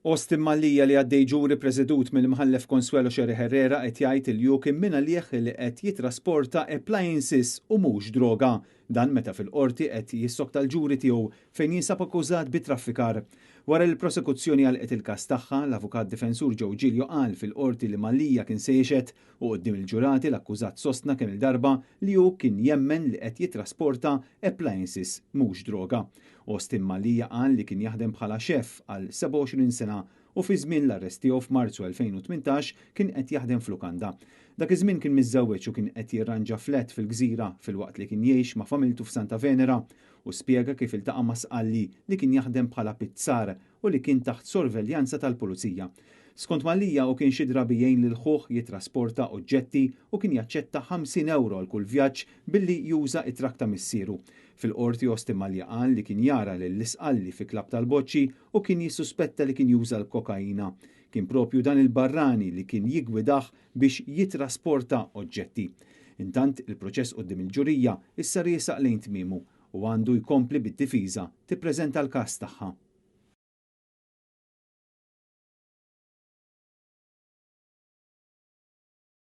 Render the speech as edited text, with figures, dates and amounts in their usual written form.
Austin Mallija li għaddej ġuri preżedut mill-mħallef Consuelo Xeri Herrera qed jgħid li hu kien min għalih li qed jitrasporta appliances u mhux droga. Dan meta fil-qorti qed jissokta l-ġuri tiegħu fejn jinsab akkużat bit-traffikar. Wara l-prosekuzzjoni għalqet il-każ tagħha, l-avukat difensur Joe Giglio qal fil-qorti li Mallija kien sejxet u quddiem il-ġurati l-akkużat sostna kemm il-darba li hu kien jemmen li qed jitrasporta appliances mhux droga. Austin Mallija qal li kien jaħdem bħala xef għal 27 sena u fi żmien l-arrest tiegħu f'Marzu 2018 kien qed jaħdem f'lukanda. Dak iż-żmien kien miżżewweġ u kien qed jirranġa flet fil-Gżira filwaqt li kien jgħix ma' familtu f'Santa Venera u spjega kif iltaqa' ma' sqalli li kien jaħdem bħala pizzar u li kien taħt sorveljanza tal-pulizija. Skont Mallija u kien xi drabi jgħin lil ħuh jitrasporta oġġetti u kien jaċċetta 50 euro għal kull vjaġġ billi juża it-trak ta' missieru. Fil-qorti Austin Mallija qal li kien jara lill-isqalli fi klab tal-Boċċi u kien jissuspetta li kien juża l-kokaina. Kien propju dan il-barrani li kien jigwidah biex jitrasporta oġġetti. Intant il-proċess quddiem il-ġurija issa riesaq lejn tmiemu u għandu jkompli bid-difiża tippreżenta l-każ tagħha.